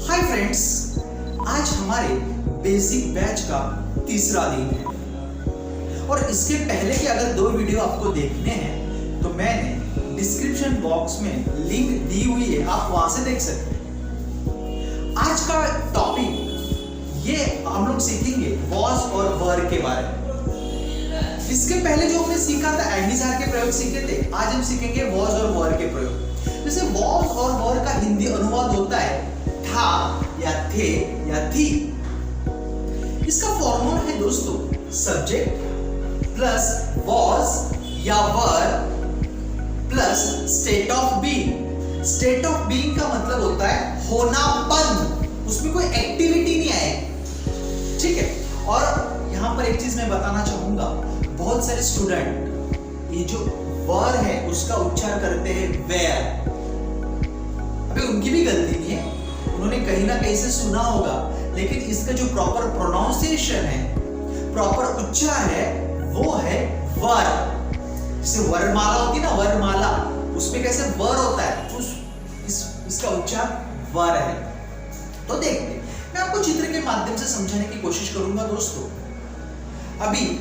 Hi friends, आज हमारे basic batch का तीसरा दिन है और इसके पहले के अगर 2 वीडियो आपको देखने हैं तो मैंने डिस्क्रिप्शन बॉक्स में लिंक दी हुई है, आप वहां से देख सकते हैं। आज का टॉपिक ये हम लोग सीखेंगे वॉज और वर के बारे में। इसके पहले जो हमने सीखा था एडनिजार के प्रयोग सीखे थे, आज हम सीखेंगे वॉज और वर के प्रयोग। जैसे वॉज और वर का हिंदी अनुवाद होता है था या थे या थी। इसका फॉर्मूला है दोस्तों सब्जेक्ट प्लस वॉज या वर plus state of being. State of being का मतलब होता है होनापन, उसमें कोई एक्टिविटी नहीं आएगी, ठीक है। और यहां पर एक चीज मैं बताना चाहूंगा, बहुत सारे स्टूडेंट ये जो वर है उसका उच्चार करते हैं वेयर। अभी उनकी भी गलती नहीं है, उन्होंने कहीं ना कहीं से सुना होगा, लेकिन इसका जो प्रॉपर प्रोनाउंसिएशन है, प्रॉपर उच्चार है, वो है वर। जैसे वरमाला होती है ना, वरमाला, उसमें कैसे वर होता है, इसका उच्चार वर है। तो देखते, मैं आपको चित्र के माध्यम से समझाने की कोशिश करूंगा दोस्तों। अभी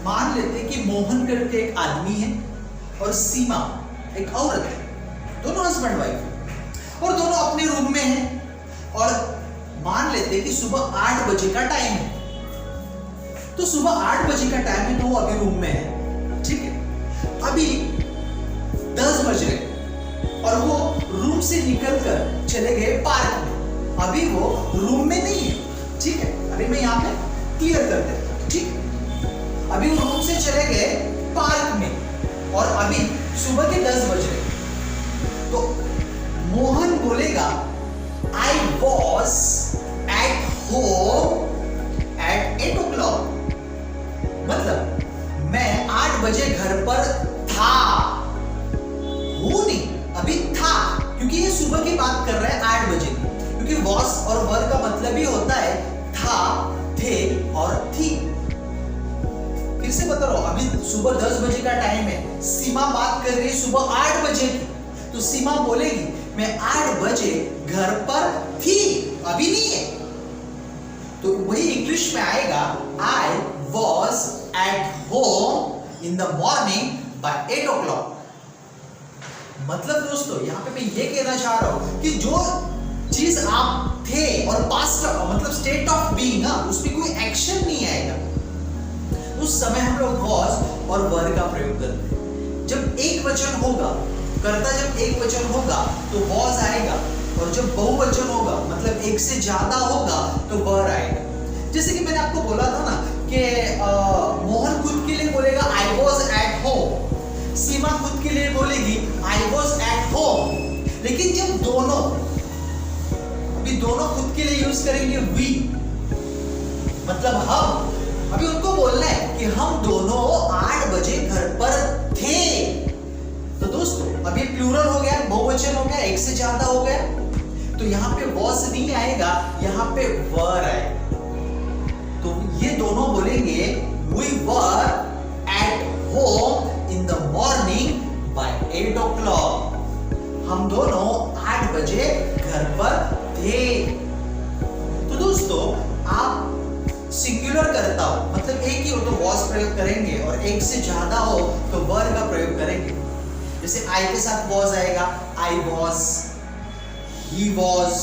मान लेते हैं कि मोहन करके एक आदमी है और सीमा एक औरत है, दोनों हस्बैंड वाइफ है और दोनों अपने रूम में हैं। और मान लेते हैं कि सुबह 8 बजे का टाइम है, तो सुबह 8 बजे का टाइम है तो वो अभी रूम में है, ठीक है। अभी 10 बज गए और वो रूम से निकलकर चले गए पार्क में। अभी वो रूम में नहीं है, ठीक है। अभी मैं यहाँ पे क्लियर कर देता हूं, ठीक है। अभी वो रूम से चले गए पार्क में और अभी सुबह के 10 बज रहे। तो मोहन बोलेगा I was at home at 8 o'clock। मतलब मैं 8 बजे घर पर था, हूं नहीं, अभी था, क्योंकि ये सुबह की बात कर रहा है 8 बजे की, क्योंकि was और were का मतलब ही होता है था, थे और थी। फिर से बता रहा हूं, अभी सुबह 10 बजे का टाइम है, सीमा बात कर रही है सुबह 8 बजे की, तो सीमा बोलेगी मैं 8 बजे घर पर थी, अभी नहीं है। तो वही इंग्लिश में आएगा I was at home in the morning by 8 o'clock। मतलब दोस्तों यहाँ पे मैं ये कहना चाह रहा हूं कि जो चीज आप थे और पास्ट मतलब स्टेट ऑफ बीइंग, उसमें कोई एक्शन नहीं आएगा, उस समय हम लोग was और were का प्रयोग करते हैं। जब एक वचन होगा, कर्ता जब एक वचन होगा तो was आएगा, और जब बहुवचन होगा मतलब एक से ज्यादा होगा तो were आएगा। जैसे कि मैंने आपको बोला था ना कि मोहन खुद के लिए बोलेगा I was at home, सीमा खुद के लिए बोलेगी I was at home। लेकिन जब दोनों खुद के लिए यूज करेंगे we, मतलब हम, अभी उनको बोलना है कि हम दोनों 8 बजे घर पर थे। तो दोस्तों अभी प्लूरल हो गया, बहुवचन हो गया, एक से ज्यादा हो गया, तो यहाँ पे was नहीं आएगा, यहाँ पे were आएगा। तो ये दोनों बोलेंगे we were at home in the morning by 8 o'clock। हम दोनों 8 बजे घर पर थे। तो दोस्तों आप सिंगुलर करता हो, मतलब एक ही हो तो was प्रयोग करेंगे, और एक से ज्यादा हो तो were का प्रयोग करेंगे। जैसे I के साथ was आएगा, I was, he was,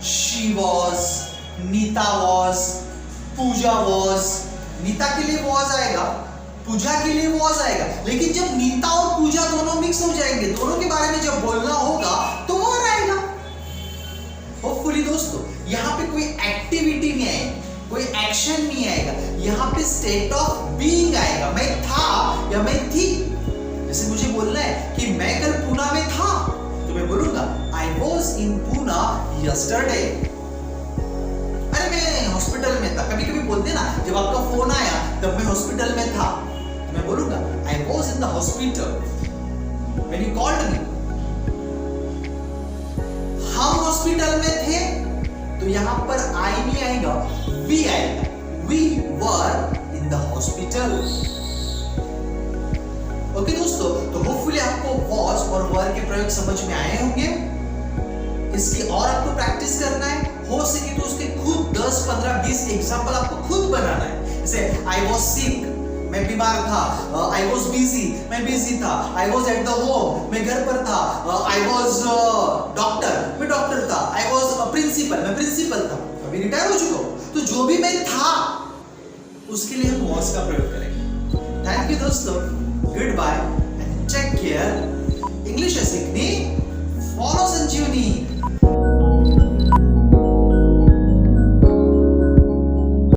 she was, Nita was, Puja was। Nita के लिए was आएगा, पूजा के लिए was आएगा, लेकिन जब नीता और पूजा दोनों मिक्स हो जाएंगे, दोनों के बारे में जब बोलना होगा तो were आएगा। होपफुली दोस्तों यहाँ पे कोई एक्टिविटी नहीं आएगी, कोई एक्शन नहीं आएगा, यहाँ पे स्टेट ऑफ बीइंग आएगा। मैं था या मैं थी। जैसे मुझे बोलना है कि मैं कल पूना में था, तो मैं बोलूंगा I was in Pune yesterday। अरे मैं हॉस्पिटल में था, कभी कभी बोलते ना, जब आपका फोन आया तब मैं हॉस्पिटल में था, तो मैं बोलूंगा I was in the hospital when you called me। हम हॉस्पिटल में थे तो यहाँ पर I नहीं आएगा, we आएगा, we were in the hospital। Okay दोस्तों, तो होपफुली आपको was और were के प्रयोग समझ में आए होंगे। इसकी और आपको प्रैक्टिस करना है, हो सके तो उसके खुद 10, 15, 20 एग्जाम्पल आपको खुद बनाना है। जैसे आई वॉज सिक, मैं बीमार था, आई वॉज बिजी, मैं बिजी था, I was at the home, मैं घर पर था, आई वॉज डॉक्टर, मैं डॉक्टर था, आई वॉज प्रिंसिपल, मैं प्रिंसिपल था, अभी रिटायर हो चुका हूं। तो जो भी मैं था उसके लिए हम वॉज का प्रयोग करेंगे। थैंक यू दोस्तों, goodbye and take care.